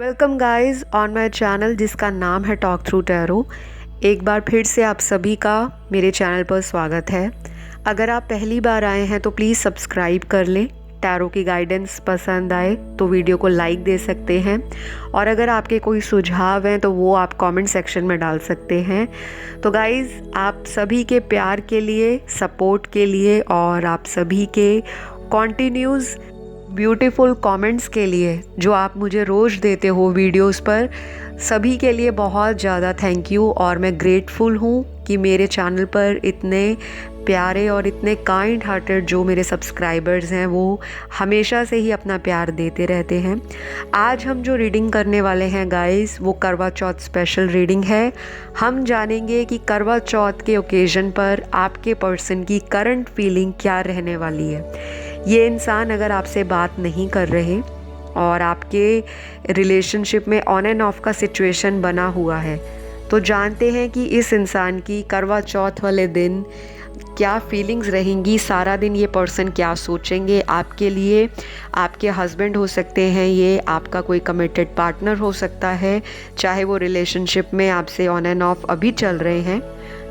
Welcome guys on my channel जिसका नाम है टॉक थ्रू टैरो। एक बार फिर से आप सभी का मेरे चैनल पर स्वागत है। अगर आप पहली बार आए हैं तो प्लीज़ सब्सक्राइब कर लें। टैरो की गाइडेंस पसंद आए तो वीडियो को लाइक दे सकते हैं और अगर आपके कोई सुझाव हैं तो वो आप कमेंट सेक्शन में डाल सकते हैं। तो गाइस, आप सभी के प्यार के लिए, सपोर्ट के लिए और आप सभी के कॉन्टिन्यूज़ ब्यूटीफुल कमेंट्स के लिए जो आप मुझे रोज़ देते हो वीडियोस पर, सभी के लिए बहुत ज़्यादा थैंक यू। और मैं ग्रेटफुल हूँ कि मेरे चैनल पर इतने प्यारे और इतने काइंड हार्टेड जो मेरे सब्सक्राइबर्स हैं वो हमेशा से ही अपना प्यार देते रहते हैं। आज हम जो रीडिंग करने वाले हैं गाइस, वो करवा चौथ स्पेशल रीडिंग है। हम जानेंगे कि करवा चौथ के ओकेज़न पर आपके पर्सन की करंट फीलिंग क्या रहने वाली है। ये इंसान अगर आपसे बात नहीं कर रहे और आपके रिलेशनशिप में ऑन एंड ऑफ का सिचुएशन बना हुआ है, तो जानते हैं कि इस इंसान की करवा चौथ वाले दिन क्या फीलिंग्स रहेंगी। सारा दिन ये पर्सन क्या सोचेंगे आपके लिए। आपके हस्बैंड हो सकते हैं, ये आपका कोई कमिटेड पार्टनर हो सकता है, चाहे वो रिलेशनशिप में आपसे ऑन एंड ऑफ अभी चल रहे हैं,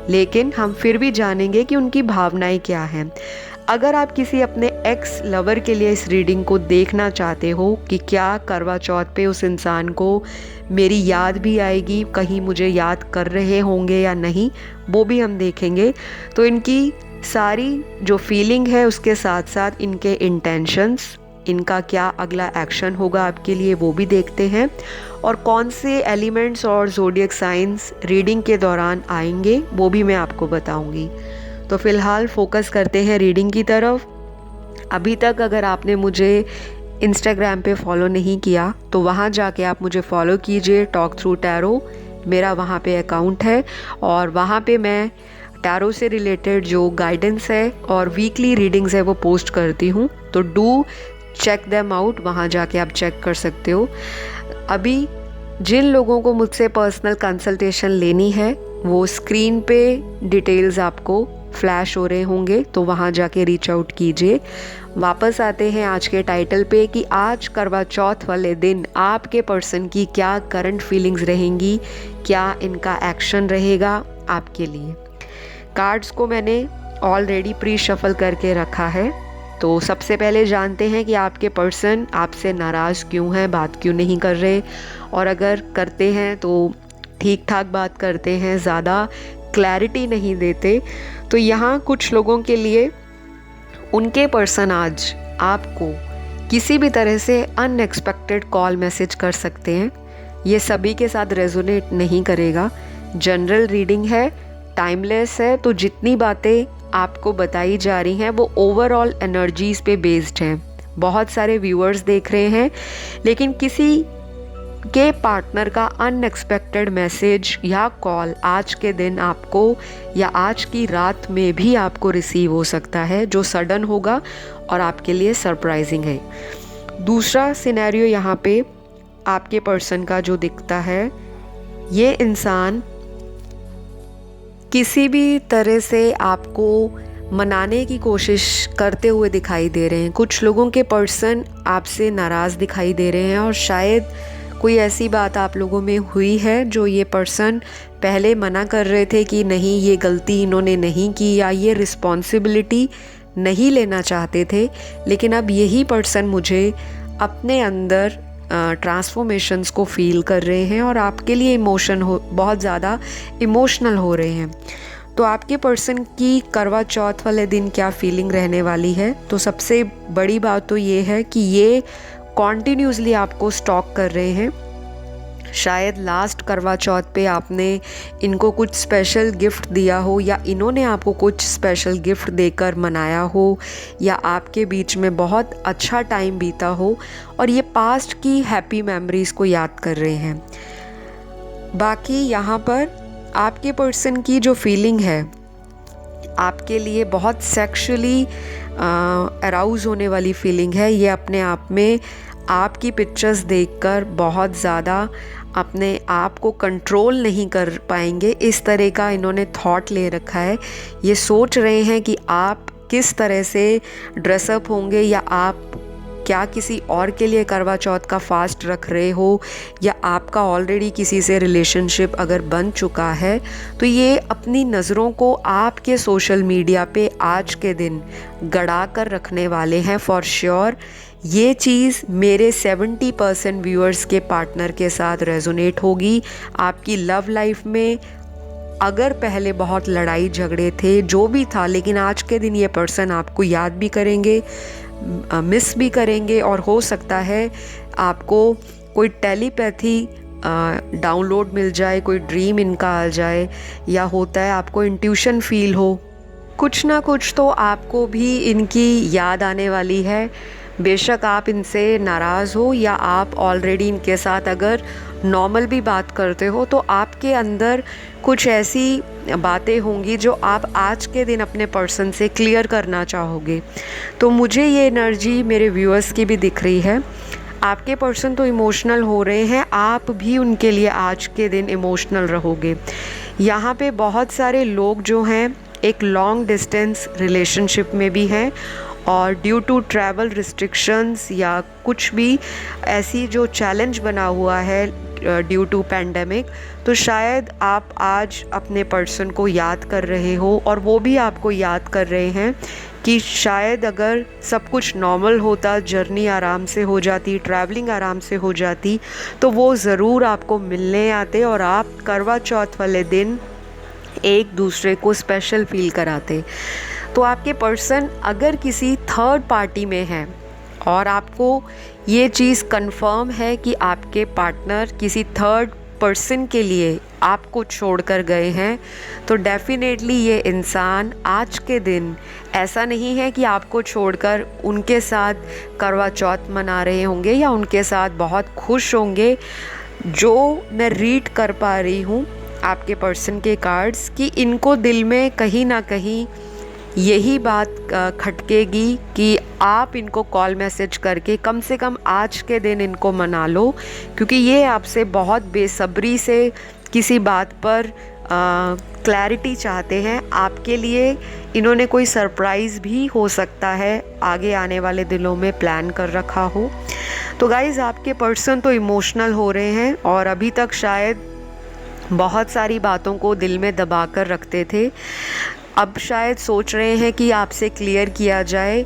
लेकिन हम फिर भी जानेंगे कि उनकी भावनाएं क्या हैं। अगर आप किसी अपने एक्स लवर के लिए इस रीडिंग को देखना चाहते हो कि क्या करवा चौथ पे उस इंसान को मेरी याद भी आएगी, कहीं मुझे याद कर रहे होंगे या नहीं, वो भी हम देखेंगे। तो इनकी सारी जो फीलिंग है उसके साथ साथ इनके इंटेंशंस, इनका क्या अगला एक्शन होगा आपके लिए, वो भी देखते हैं। और कौन से एलिमेंट्स और ज़ोडिएक साइंस रीडिंग के दौरान आएंगे वो भी मैं आपको बताऊंगी। तो फ़िलहाल फोकस करते हैं रीडिंग की तरफ। अभी तक अगर आपने मुझे इंस्टाग्राम पे फॉलो नहीं किया तो वहाँ जाके आप मुझे फॉलो कीजिए, टॉक थ्रू टैरो मेरा वहाँ पे अकाउंट है और वहाँ पे मैं टैरो से रिलेटेड जो गाइडेंस है और वीकली रीडिंग्स है वो पोस्ट करती हूँ। तो डू चेक देम आउट, वहाँ जाके आप चेक कर सकते हो। अभी जिन लोगों को मुझसे पर्सनल कंसल्टेशन लेनी है वो स्क्रीन पे डिटेल्स आपको फ्लैश हो रहे होंगे, तो वहाँ जाके रीच आउट कीजिए। वापस आते हैं आज के टाइटल पे कि आज करवा चौथ वाले दिन आपके पर्सन की क्या करंट फीलिंग्स रहेंगी, क्या इनका एक्शन रहेगा आपके लिए। कार्ड्स को मैंने ऑलरेडी प्री शफल करके रखा है। तो सबसे पहले जानते हैं कि आपके पर्सन आपसे नाराज़ क्यों हैं, बात क्यों नहीं कर रहे, और अगर करते हैं तो ठीक ठाक बात करते हैं, ज़्यादा क्लैरिटी नहीं देते। तो यहाँ कुछ लोगों के लिए उनके पर्सन आज आपको किसी भी तरह से अनएक्सपेक्टेड कॉल मैसेज कर सकते हैं। ये सभी के साथ रेजोनेट नहीं करेगा। जनरल रीडिंग है, टाइमलेस है, तो जितनी बातें आपको बताई जा रही हैं वो ओवरऑल एनर्जीज़ पे बेस्ड हैं। बहुत सारे व्यूअर्स देख रहे हैं, लेकिन किसी के पार्टनर का अनएक्सपेक्टेड मैसेज या कॉल आज के दिन आपको या आज की रात में भी आपको रिसीव हो सकता है, जो सडन होगा और आपके लिए सरप्राइजिंग है। दूसरा सिनेरियो यहाँ पे आपके पर्सन का जो दिखता है, ये इंसान किसी भी तरह से आपको मनाने की कोशिश करते हुए दिखाई दे रहे हैं। कुछ लोगों के पर्सन आपसे नाराज़ दिखाई दे रहे हैं और शायद कोई ऐसी बात आप लोगों में हुई है जो ये पर्सन पहले मना कर रहे थे कि नहीं, ये गलती इन्होंने नहीं की या ये रिस्पॉन्सिबिलिटी नहीं लेना चाहते थे, लेकिन अब यही पर्सन मुझे अपने अंदर ट्रांसफॉर्मेशंस को फील कर रहे हैं और आपके लिए बहुत ज़्यादा इमोशनल हो रहे हैं। तो आपके पर्सन की करवा चौथ वाले दिन क्या फीलिंग रहने वाली है, तो सबसे बड़ी बात तो ये है कि ये कॉन्टीन्यूसली आपको स्टॉक कर रहे हैं। शायद लास्ट करवा चौथ पे आपने इनको कुछ स्पेशल गिफ्ट दिया हो या इन्होंने आपको कुछ स्पेशल गिफ्ट देकर मनाया हो या आपके बीच में बहुत अच्छा टाइम बीता हो और ये पास्ट की हैप्पी मेमोरीज़ को याद कर रहे हैं। बाकी यहाँ पर आपके पर्सन की जो फीलिंग है आपके लिए बहुत सेक्सुअली अराउज होने वाली फीलिंग है। ये अपने आप में आपकी पिक्चर्स देखकर बहुत ज़्यादा अपने आप को कंट्रोल नहीं कर पाएंगे, इस तरह का इन्होंने थॉट ले रखा है। ये सोच रहे हैं कि आप किस तरह से ड्रेसअप होंगे या आप क्या किसी और के लिए करवा चौथ का फास्ट रख रहे हो, या आपका ऑलरेडी किसी से रिलेशनशिप अगर बन चुका है, तो ये अपनी नज़रों को आपके सोशल मीडिया पे आज के दिन गड़ा कर रखने वाले हैं फॉर श्योर। ये चीज़ मेरे 70% व्यूअर्स के पार्टनर के साथ रेजोनेट होगी। आपकी लव लाइफ में अगर पहले बहुत लड़ाई झगड़े थे, जो भी था, लेकिन आज के दिन ये पर्सन आपको याद भी करेंगे, मिस भी करेंगे, और हो सकता है आपको कोई टेलीपैथी डाउनलोड मिल जाए, कोई ड्रीम इनका आ जाए, या होता है आपको इंट्यूशन फील हो, कुछ ना कुछ तो आपको भी इनकी याद आने वाली है। बेशक आप इनसे नाराज़ हो या आप ऑलरेडी इनके साथ अगर नॉर्मल भी बात करते हो, तो आपके अंदर कुछ ऐसी बातें होंगी जो आप आज के दिन अपने पर्सन से क्लियर करना चाहोगे। तो मुझे ये एनर्जी मेरे व्यूअर्स की भी दिख रही है। आपके पर्सन तो इमोशनल हो रहे हैं, आप भी उनके लिए आज के दिन इमोशनल रहोगे। यहाँ पे बहुत सारे लोग जो हैं एक लॉन्ग डिस्टेंस रिलेशनशिप में भी हैं, और ड्यू टू ट्रैवल रिस्ट्रिक्शंस या कुछ भी ऐसी जो चैलेंज बना हुआ है ड्यू टू पैंडेमिक, तो शायद आप आज अपने पर्सन को याद कर रहे हो, और वो भी आपको याद कर रहे हैं कि शायद अगर सब कुछ नॉर्मल होता, जर्नी आराम से हो जाती, ट्रैवलिंग आराम से हो जाती, तो वो ज़रूर आपको मिलने आते और आप करवा चौथ वाले दिन एक दूसरे को स्पेशल फील कराते। तो आपके पर्सन अगर किसी थर्ड पार्टी में है और आपको ये चीज़ कंफर्म है कि आपके पार्टनर किसी थर्ड पर्सन के लिए आपको छोड़कर गए हैं, तो डेफिनेटली ये इंसान आज के दिन ऐसा नहीं है कि आपको छोड़कर उनके साथ करवा चौथ मना रहे होंगे या उनके साथ बहुत खुश होंगे। जो मैं रीड कर पा रही हूँ आपके पर्सन के कार्ड्स, कि इनको दिल में कहीं ना कहीं यही बात खटकेगी कि आप इनको कॉल मैसेज करके कम से कम आज के दिन इनको मना लो, क्योंकि ये आपसे बहुत बेसब्री से किसी बात पर क्लैरिटी चाहते हैं। आपके लिए इन्होंने कोई सरप्राइज़ भी हो सकता है आगे आने वाले दिनों में प्लान कर रखा हो। तो गाइज़, आपके पर्सन तो इमोशनल हो रहे हैं और अभी तक शायद बहुत सारी बातों को दिल में दबा कर रखते थे। अब शायद सोच रहे हैं कि आपसे क्लियर किया जाए,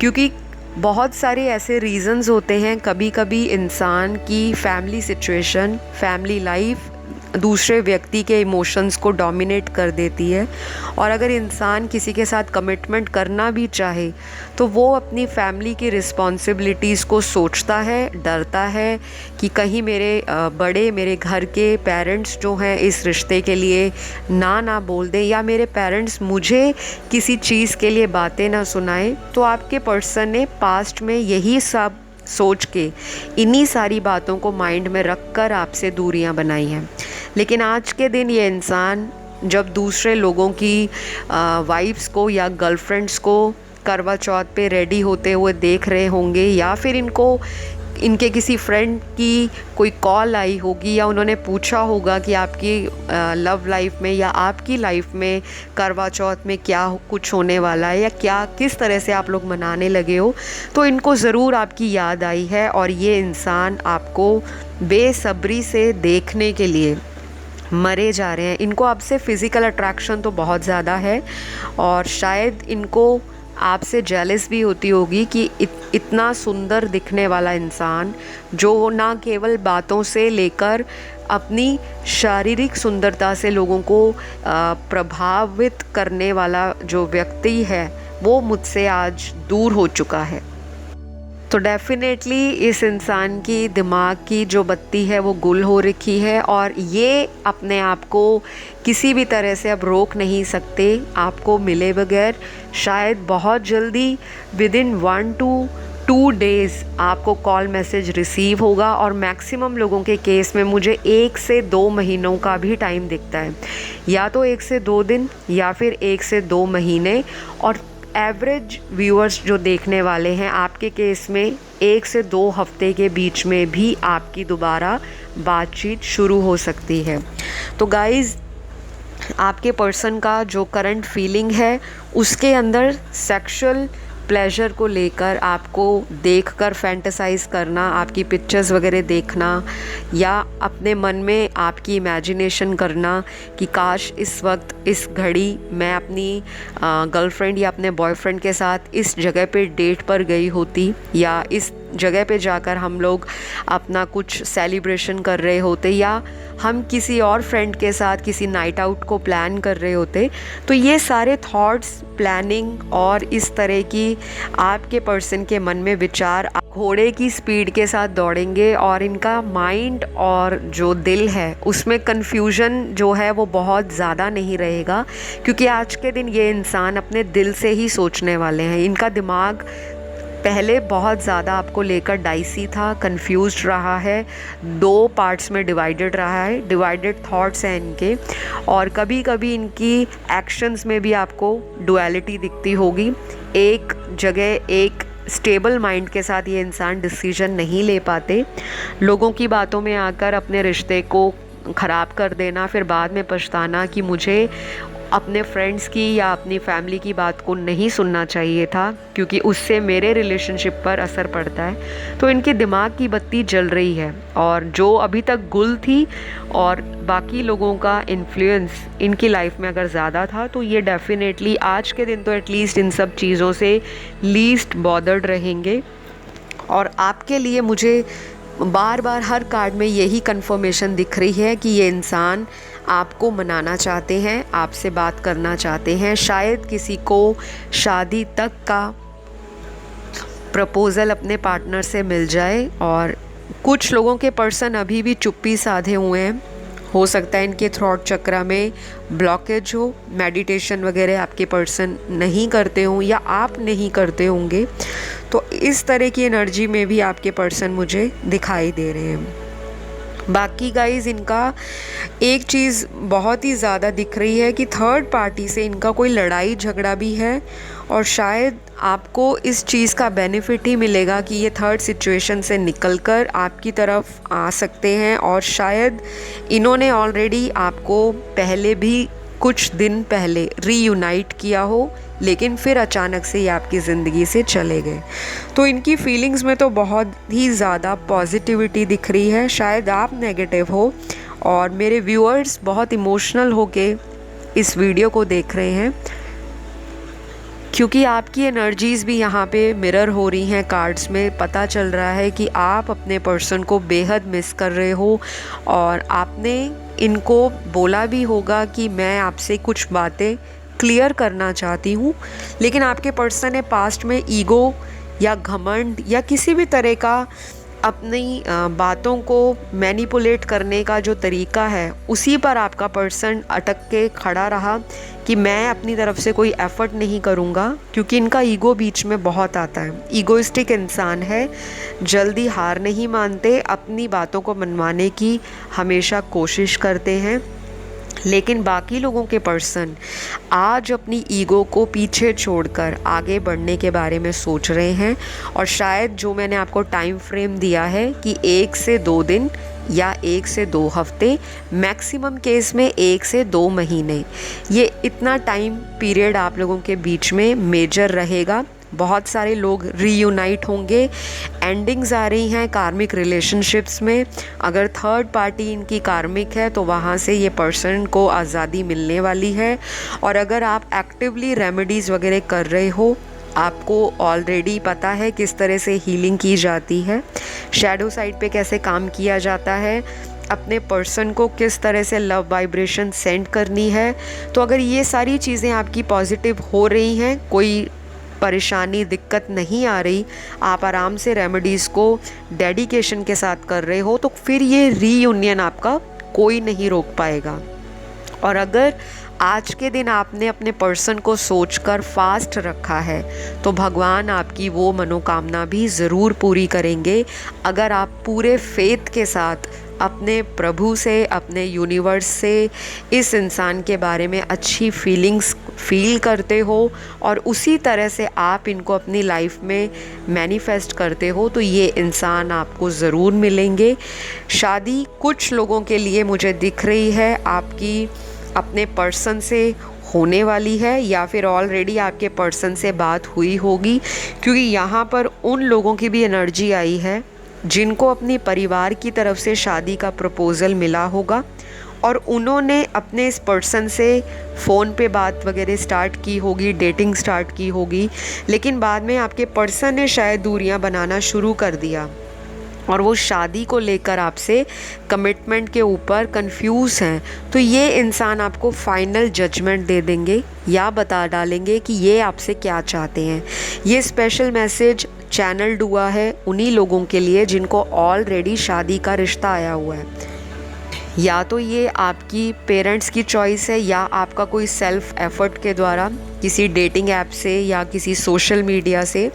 क्योंकि बहुत सारे ऐसे रीज़न्स होते हैं। कभी कभी इंसान की फैमिली सिचुएशन, फैमिली लाइफ दूसरे व्यक्ति के इमोशंस को डोमिनेट कर देती है, और अगर इंसान किसी के साथ कमिटमेंट करना भी चाहे तो वो अपनी फैमिली की रिस्पॉन्सिबिलिटीज़ को सोचता है, डरता है कि कहीं मेरे घर के पेरेंट्स जो हैं इस रिश्ते के लिए ना बोल दें, या मेरे पेरेंट्स मुझे किसी चीज़ के लिए बातें ना सुनाएं। तो आपके पर्सन ने पास्ट में यही सब सोच के, इन्हीं सारी बातों को माइंड में रख कर आपसे दूरियां बनाई हैं। लेकिन आज के दिन ये इंसान जब दूसरे लोगों की वाइफ्स को या गर्लफ्रेंड्स को करवा चौथ पे रेडी होते हुए देख रहे होंगे, या फिर इनके किसी फ्रेंड की कोई कॉल आई होगी, या उन्होंने पूछा होगा कि आपकी लव लाइफ में या आपकी लाइफ में करवा चौथ में क्या कुछ होने वाला है, या क्या किस तरह से आप लोग मनाने लगे हो, तो इनको ज़रूर आपकी याद आई है और ये इंसान आपको बेसब्री से देखने के लिए मरे जा रहे हैं। इनको आपसे फ़िज़िकल अट्रैक्शन तो बहुत ज़्यादा है, और शायद इनको आपसे जेलस भी होती होगी कि इतना सुंदर दिखने वाला इंसान, जो ना केवल बातों से लेकर अपनी शारीरिक सुंदरता से लोगों को प्रभावित करने वाला जो व्यक्ति है, वो मुझसे आज दूर हो चुका है। तो डेफिनेटली इस इंसान की दिमाग की जो बत्ती है वो गुल हो रखी है, और ये अपने आप को किसी भी तरह से अब रोक नहीं सकते आपको मिले बगैर। शायद बहुत जल्दी विदिन 1 to 2 डेज़ आपको कॉल मैसेज रिसीव होगा, और मैक्सिमम लोगों के केस में मुझे 1 से 2 महीनों का भी टाइम दिखता है, या तो 1 से 2 दिन या फिर 1 से 2 महीने। और एवरेज व्यूअर्स जो देखने वाले हैं, आपके केस में 1 से 2 हफ्ते के बीच में भी आपकी दोबारा बातचीत शुरू हो सकती है। तो गाइज़, आपके पर्सन का जो करंट फीलिंग है उसके अंदर सेक्सुअल प्लेजर को लेकर आपको देखकर फैंटेसाइज करना, आपकी पिक्चर्स वगैरह देखना, या अपने मन में आपकी इमेजिनेशन करना कि काश इस वक्त इस घड़ी मैं अपनी गर्लफ्रेंड या अपने बॉयफ्रेंड के साथ इस जगह पे डेट पर गई होती, या इस जगह पे जाकर हम लोग अपना कुछ सेलिब्रेशन कर रहे होते, या हम किसी और फ्रेंड के साथ किसी नाइट आउट को प्लान कर रहे होते। तो ये सारे थॉट्स, प्लानिंग और इस तरह की आपके पर्सन के मन में विचार घोड़े की स्पीड के साथ दौड़ेंगे, और इनका माइंड और जो दिल है उसमें कन्फ्यूजन जो है वो बहुत ज़्यादा नहीं रहेगा, क्योंकि आज के दिन ये इंसान अपने दिल से ही सोचने वाले हैं। इनका दिमाग पहले बहुत ज़्यादा आपको लेकर डाइसी था, कंफ्यूज्ड रहा है, 2 पार्ट्स में डिवाइडेड रहा है, डिवाइडेड थॉट्स हैं इनके, और कभी कभी इनकी एक्शंस में भी आपको डुअलिटी दिखती होगी। एक जगह एक स्टेबल माइंड के साथ ये इंसान डिसीजन नहीं ले पाते, लोगों की बातों में आकर अपने रिश्ते को ख़राब कर देना, फिर बाद में पछताना कि मुझे अपने फ्रेंड्स की या अपनी फैमिली की बात को नहीं सुनना चाहिए था, क्योंकि उससे मेरे रिलेशनशिप पर असर पड़ता है। तो इनके दिमाग की बत्ती जल रही है, और जो अभी तक गुल थी और बाकी लोगों का इन्फ्लुएंस इनकी लाइफ में अगर ज़्यादा था, तो ये डेफिनेटली आज के दिन तो एटलीस्ट इन सब चीज़ों से लीस्ट बॉदर्ड रहेंगे। और आपके लिए मुझे बार बार हर कार्ड में यही कंफर्मेशन दिख रही है कि ये इंसान आपको मनाना चाहते हैं, आपसे बात करना चाहते हैं, शायद किसी को शादी तक का प्रपोज़ल अपने पार्टनर से मिल जाए। और कुछ लोगों के पर्सन अभी भी चुप्पी साधे हुए हैं, हो सकता है इनके थ्रॉट चक्रा में ब्लॉकेज हो, मेडिटेशन वगैरह आपके पर्सन नहीं करते हों या आप नहीं करते होंगे, तो इस तरह की एनर्जी में भी आपके पर्सन मुझे दिखाई दे रहे हैं। बाकी गाइस, इनका एक चीज़ बहुत ही ज़्यादा दिख रही है कि थर्ड पार्टी से इनका कोई लड़ाई झगड़ा भी है, और शायद आपको इस चीज़ का बेनिफिट ही मिलेगा कि ये थर्ड सिचुएशन से निकलकर आपकी तरफ आ सकते हैं, और शायद इन्होंने ऑलरेडी आपको पहले भी कुछ दिन पहले रीयूनाइट किया हो, लेकिन फिर अचानक से ये आपकी ज़िंदगी से चले गए। तो इनकी फीलिंग्स में तो बहुत ही ज़्यादा पॉजिटिविटी दिख रही है। शायद आप नेगेटिव हो और मेरे व्यूअर्स बहुत इमोशनल होके इस वीडियो को देख रहे हैं, क्योंकि आपकी एनर्जीज़ भी यहाँ पे मिरर हो रही हैं कार्ड्स में। पता चल रहा है कि आप अपने पर्सन को बेहद मिस कर रहे हो, और आपने इनको बोला भी होगा कि मैं आपसे कुछ बातें क्लियर करना चाहती हूँ, लेकिन आपके पर्सन ने पास्ट में ईगो या घमंड या किसी भी तरह का अपनी बातों को मैनिपुलेट करने का जो तरीका है, उसी पर आपका पर्सन अटक के खड़ा रहा कि मैं अपनी तरफ से कोई एफ़र्ट नहीं करूँगा, क्योंकि इनका ईगो बीच में बहुत आता है। ईगोइस्टिक इंसान है, जल्दी हार नहीं मानते, अपनी बातों को मनवाने की हमेशा कोशिश करते हैं। लेकिन बाकी लोगों के पर्सन आज अपनी ईगो को पीछे छोड़कर आगे बढ़ने के बारे में सोच रहे हैं, और शायद जो मैंने आपको टाइम फ्रेम दिया है कि 1 से 2 दिन या 1 से 2 हफ्ते, मैक्सिमम केस में 1 से 2 महीने, ये इतना टाइम पीरियड आप लोगों के बीच में मेजर रहेगा। बहुत सारे लोग रीयूनाइट होंगे, एंडिंग्स आ रही हैं कार्मिक रिलेशनशिप्स में। अगर थर्ड पार्टी इनकी कार्मिक है तो वहाँ से ये पर्सन को आज़ादी मिलने वाली है। और अगर आप एक्टिवली रेमेडीज़ वगैरह कर रहे हो, आपको ऑलरेडी पता है किस तरह से हीलिंग की जाती है, शैडो साइड पे कैसे काम किया जाता है, अपने पर्सन को किस तरह से लव वाइब्रेशन सेंड करनी है। तो अगर ये सारी चीज़ें आपकी पॉजिटिव हो रही हैं, कोई परेशानी दिक्कत नहीं आ रही, आप आराम से रेमेडीज़ को डेडिकेशन के साथ कर रहे हो, तो फिर ये रीयूनियन आपका कोई नहीं रोक पाएगा। और अगर आज के दिन आपने अपने पर्सन को सोचकर फास्ट रखा है, तो भगवान आपकी वो मनोकामना भी ज़रूर पूरी करेंगे, अगर आप पूरे फेथ के साथ अपने प्रभु से, अपने यूनिवर्स से इस इंसान के बारे में अच्छी फीलिंग्स फील करते हो और उसी तरह से आप इनको अपनी लाइफ में मैनिफेस्ट करते हो, तो ये इंसान आपको ज़रूर मिलेंगे। शादी कुछ लोगों के लिए मुझे दिख रही है आपकी अपने पर्सन से होने वाली है या फिर ऑलरेडी आपके पर्सन से बात हुई होगी, क्योंकि यहाँ पर उन लोगों की भी एनर्जी आई है जिनको अपनी परिवार की तरफ से शादी का प्रपोज़ल मिला होगा और उन्होंने अपने इस पर्सन से फ़ोन पे बात वगैरह स्टार्ट की होगी, डेटिंग स्टार्ट की होगी, लेकिन बाद में आपके पर्सन ने शायद दूरियां बनाना शुरू कर दिया और वो शादी को लेकर आपसे कमिटमेंट के ऊपर कंफ्यूज हैं। तो ये इंसान आपको फाइनल जजमेंट दे देंगे या बता डालेंगे कि ये आपसे क्या चाहते हैं। ये स्पेशल मैसेज चैनल्ड हुआ है उन्हीं लोगों के लिए जिनको ऑलरेडी शादी का रिश्ता आया हुआ है। या तो ये आपकी पेरेंट्स की चॉइस है या आपका कोई सेल्फ एफर्ट के द्वारा किसी डेटिंग ऐप से या किसी सोशल मीडिया से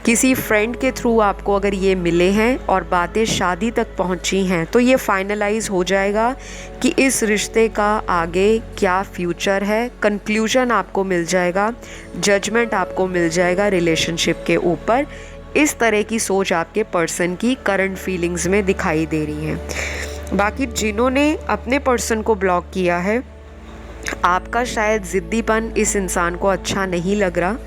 किसी फ्रेंड के थ्रू आपको अगर ये मिले हैं और बातें शादी तक पहुंची हैं, तो ये फाइनलाइज हो जाएगा कि इस रिश्ते का आगे क्या फ्यूचर है। कंक्लूजन आपको मिल जाएगा, जजमेंट आपको मिल जाएगा रिलेशनशिप के ऊपर। इस तरह की सोच आपके पर्सन की करंट फीलिंग्स में दिखाई दे रही है। बाकी जिन्होंने अपने पर्सन को ब्लॉक किया है, आपका शायद ज़िद्दीपन इस इंसान को अच्छा नहीं लग रहा।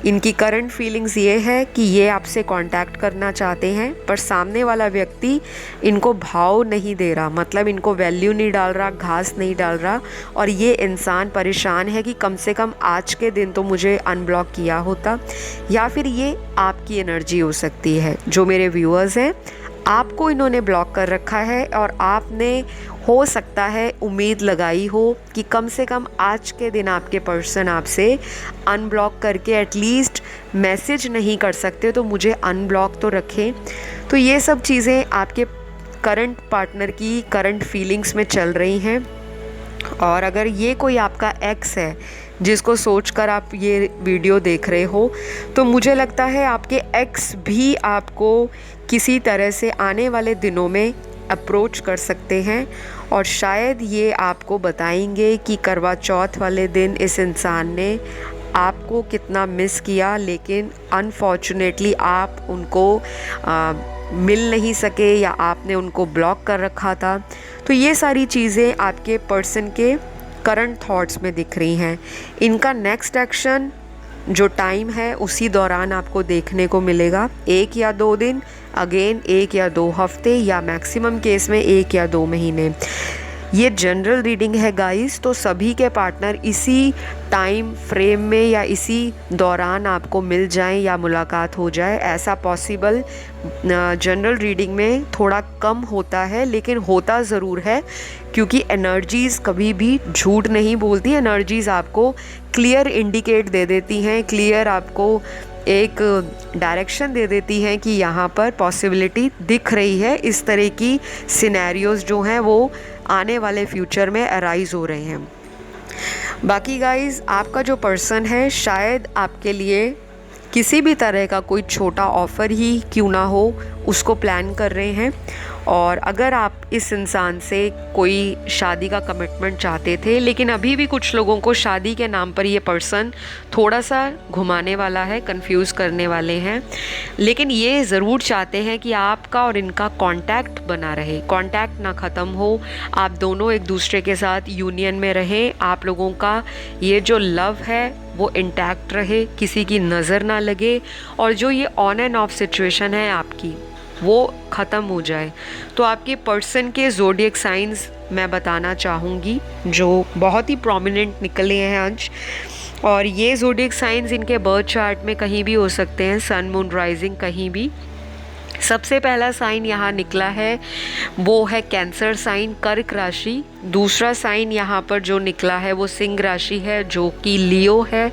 इनकी करंट फीलिंग्स ये है कि ये आपसे कांटेक्ट करना चाहते हैं पर सामने वाला व्यक्ति इनको भाव नहीं दे रहा, मतलब इनको वैल्यू नहीं डाल रहा, घास नहीं डाल रहा। और ये इंसान परेशान है कि कम से कम आज के दिन तो मुझे अनब्लॉक किया होता। या फिर ये आपकी एनर्जी हो सकती है। जो मेरे व्यूअर्स हैं, आपको इन्होंने ब्लॉक कर रखा है और आपने हो सकता है उम्मीद लगाई हो कि कम से कम आज के दिन आपके पर्सन आपसे अनब्लॉक करके एटलीस्ट मैसेज नहीं कर सकते तो मुझे अनब्लॉक तो रखें। तो ये सब चीज़ें आपके करंट पार्टनर की करंट फीलिंग्स में चल रही हैं। और अगर ये कोई आपका एक्स है जिसको सोचकर आप ये वीडियो देख रहे हो, तो मुझे लगता है आपके एक्स भी आपको किसी तरह से आने वाले दिनों में अप्रोच कर सकते हैं और शायद ये आपको बताएंगे कि करवा चौथ वाले दिन इस इंसान ने आपको कितना मिस किया, लेकिन अनफॉर्चुनेटली आप उनको मिल नहीं सके या आपने उनको ब्लॉक कर रखा था। तो ये सारी चीज़ें आपके पर्सन के करंट थॉट्स में दिख रही हैं। इनका नेक्स्ट एक्शन जो टाइम है उसी दौरान आपको देखने को मिलेगा, 1 या 2 दिन, अगेन 1 या 2 हफ्ते या मैक्सिमम केस में 1 या 2 महीने। ये जनरल रीडिंग है गाइस, तो सभी के पार्टनर इसी टाइम फ्रेम में या इसी दौरान आपको मिल जाएं या मुलाकात हो जाए, ऐसा पॉसिबल जनरल रीडिंग में थोड़ा कम होता है, लेकिन होता ज़रूर है क्योंकि एनर्जीज़ कभी भी झूठ नहीं बोलती। एनर्जीज़ आपको क्लियर इंडिकेट दे देती हैं, क्लियर आपको एक डायरेक्शन दे देती हैं कि यहाँ पर पॉसिबिलिटी दिख रही है। इस तरह की सिनेरियोज़ जो हैं वो आने वाले फ्यूचर में अराइज हो रहे हैं। बाकी गाइस, आपका जो पर्सन है शायद आपके लिए किसी भी तरह का कोई छोटा ऑफ़र ही क्यों ना हो उसको प्लान कर रहे हैं। और अगर आप इस इंसान से कोई शादी का कमिटमेंट चाहते थे, लेकिन अभी भी कुछ लोगों को शादी के नाम पर ये पर्सन थोड़ा सा घुमाने वाला है, कंफ्यूज करने वाले हैं, लेकिन ये ज़रूर चाहते हैं कि आपका और इनका कांटेक्ट बना रहे, कांटेक्ट ना ख़त्म हो, आप दोनों एक दूसरे के साथ यूनियन में रहें, आप लोगों का ये जो लव है वो इंटैक्ट रहे, किसी की नज़र ना लगे और जो ये ऑन एंड ऑफ सिचुएशन है आपकी वो ख़त्म हो जाए। तो आपके पर्सन के ज़ोडिएक साइंस मैं बताना चाहूँगी जो बहुत ही प्रोमिनेंट निकले हैं आज। और ये ज़ोडिएक साइंस इनके बर्थ चार्ट में कहीं भी हो सकते हैं, सन मून राइजिंग कहीं भी। सबसे पहला साइन यहाँ निकला है वो है कैंसर साइन, कर्क राशि। दूसरा साइन यहाँ पर जो निकला है वो सिंह राशि है जो कि लियो है।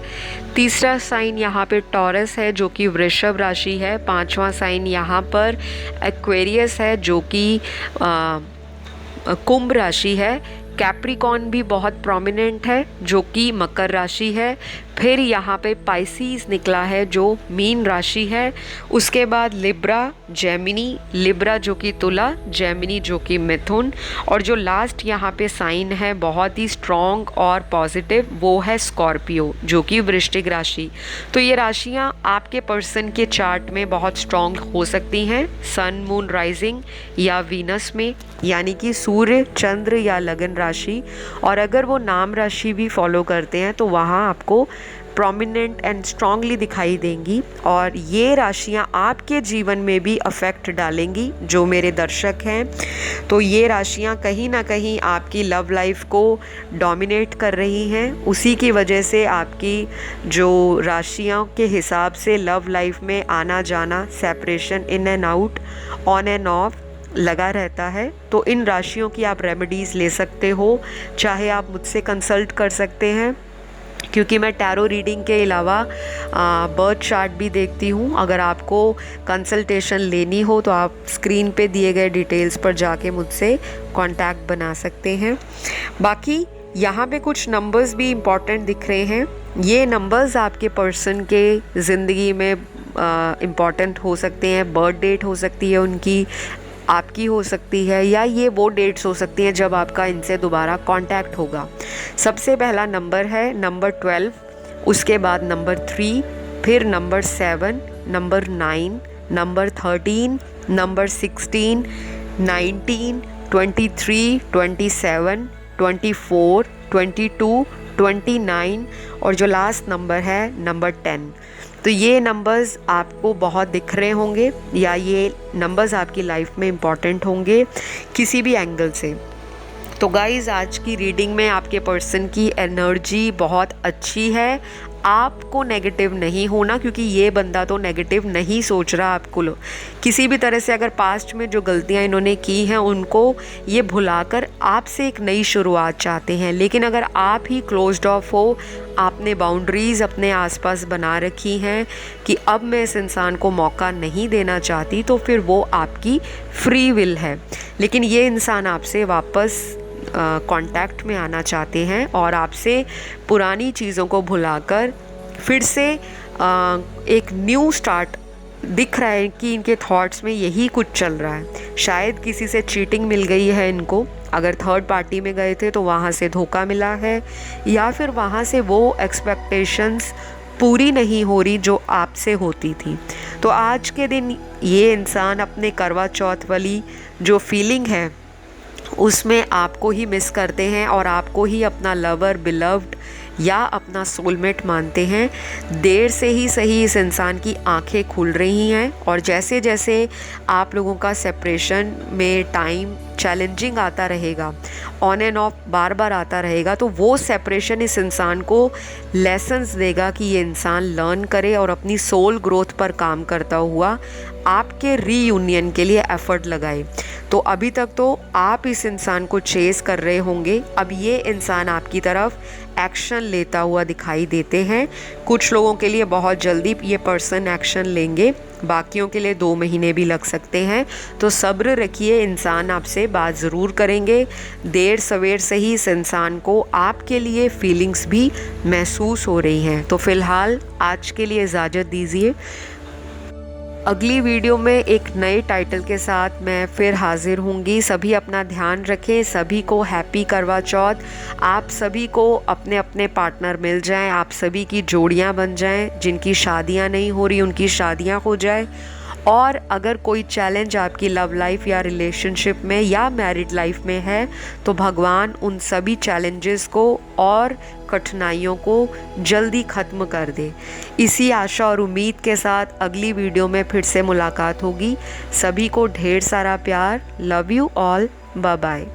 तीसरा साइन यहाँ पे टॉरस है जो कि वृषभ राशि है। पांचवा साइन यहाँ पर एक्वेरियस है जो कि कुंभ राशि है। कैप्रिकॉर्न भी बहुत प्रोमिनेंट है जो कि मकर राशि है। फिर यहाँ पे पाइसीज निकला है जो मीन राशि है, उसके बाद लिब्रा, जेमिनी, लिब्रा जो कि तुला, जेमिनी जो कि मिथुन, और जो लास्ट यहाँ पे साइन है बहुत ही स्ट्रॉन्ग और पॉजिटिव, वो है स्कॉर्पियो जो कि वृश्चिक राशि। तो ये राशियाँ आपके पर्सन के चार्ट में बहुत स्ट्रॉन्ग हो सकती हैं सन, मून, राइजिंग या वीनस में, यानी कि सूर्य, चंद्र या लगन राशि। और अगर वो नाम राशि भी फॉलो करते हैं तो वहाँ आपको प्रोमिनेंट एंड स्ट्रांगली दिखाई देंगी, और ये राशियाँ आपके जीवन में भी अफेक्ट डालेंगी जो मेरे दर्शक हैं। तो ये राशियाँ कहीं ना कहीं आपकी लव लाइफ को डोमिनेट कर रही हैं, उसी की वजह से आपकी जो राशियों के हिसाब से लव लाइफ में आना जाना, separation, in and out, on end of लगा रहता है। तो इन राशियों की आप रेमेडीज़ ले सकते हो, चाहे आप मुझसे कंसल्ट कर सकते हैं, क्योंकि मैं टैरो रीडिंग के अलावा बर्थ चार्ट भी देखती हूँ। अगर आपको कंसल्टेशन लेनी हो तो आप स्क्रीन पे दिए गए डिटेल्स पर जाके मुझसे कांटेक्ट बना सकते हैं। बाकी यहाँ पे कुछ नंबर्स भी इम्पॉर्टेंट दिख रहे हैं। ये नंबर्स आपके पर्सन के ज़िंदगी में इम्पॉर्टेंट हो सकते हैं। बर्थ डेट हो सकती है उनकी, आपकी हो सकती है, या ये वो डेट्स हो सकती हैं जब आपका इनसे दोबारा कांटेक्ट होगा। सबसे पहला नंबर है नंबर 12, उसके बाद नंबर 3, फिर नंबर 7, नंबर 9, नंबर 13, नंबर 16, 19, 23, 27, 24, 22, 29 और जो लास्ट नंबर है नंबर 10। तो ये नंबर्स आपको बहुत दिख रहे होंगे, या ये नंबर्स आपकी लाइफ में इम्पॉर्टेंट होंगे किसी भी एंगल से। तो गाइज़, आज की रीडिंग में आपके पर्सन की एनर्जी बहुत अच्छी है। आपको नेगेटिव नहीं होना, क्योंकि ये बंदा तो नेगेटिव नहीं सोच रहा आपको। किसी भी तरह से अगर पास्ट में जो गलतियां इन्होंने की हैं उनको ये भुलाकर आपसे एक नई शुरुआत चाहते हैं। लेकिन अगर आप ही क्लोज्ड ऑफ हो, आपने बाउंड्रीज़ अपने आसपास बना रखी हैं कि अब मैं इस इंसान को मौका नहीं देना चाहती, तो फिर वो आपकी फ्री विल है। लेकिन ये इंसान आपसे वापस कांटेक्ट में आना चाहते हैं और आपसे पुरानी चीज़ों को भुलाकर फिर से एक न्यू स्टार्ट दिख रहा है कि इनके थॉट्स में यही कुछ चल रहा है। शायद किसी से चीटिंग मिल गई है इनको, अगर थर्ड पार्टी में गए थे तो वहाँ से धोखा मिला है, या फिर वहाँ से वो एक्सपेक्टेशंस पूरी नहीं हो रही जो आपसे होती थी। तो आज के दिन ये इंसान अपने करवा चौथ वाली जो फीलिंग है उसमें आपको ही मिस करते हैं और आपको ही अपना लवर, बिलव्ड या अपना सोलमेट मानते हैं। देर से ही सही इस इंसान की आंखें खुल रही हैं, और जैसे जैसे आप लोगों का सेपरेशन में टाइम चैलेंजिंग आता रहेगा, ऑन एंड ऑफ बार बार आता रहेगा, तो वो सेपरेशन इस इंसान को लेसन्स देगा कि ये इंसान लर्न करे और अपनी सोल ग्रोथ पर काम करता हुआ आपके रीयूनियन के लिए एफर्ट लगाए। तो अभी तक तो आप इस इंसान को चेस कर रहे होंगे, अब ये इंसान आपकी तरफ एक्शन लेता हुआ दिखाई देते हैं। कुछ लोगों के लिए बहुत जल्दी ये पर्सन एक्शन लेंगे, बाकियों के लिए 2 महीने भी लग सकते हैं। तो सब्र रखिए, इंसान आपसे बात ज़रूर करेंगे। देर सवेर से ही इस इंसान को आपके लिए फीलिंग्स भी महसूस हो रही हैं। तो फ़िलहाल आज के लिए इजाज़त दीजिए। अगली वीडियो में एक नए टाइटल के साथ मैं फिर हाजिर होंगी। सभी अपना ध्यान रखें, सभी को हैप्पी करवा चौथ। आप सभी को अपने अपने पार्टनर मिल जाएं, आप सभी की जोड़ियां बन जाएं, जिनकी शादियां नहीं हो रही उनकी शादियां हो जाए। और अगर कोई चैलेंज आपकी लव लाइफ या रिलेशनशिप में या मैरिड लाइफ में है तो भगवान उन सभी चैलेंजेस को और कठिनाइयों को जल्दी ख़त्म कर दे। इसी आशा और उम्मीद के साथ अगली वीडियो में फिर से मुलाकात होगी। सभी को ढेर सारा प्यार। Love you all. Bye bye.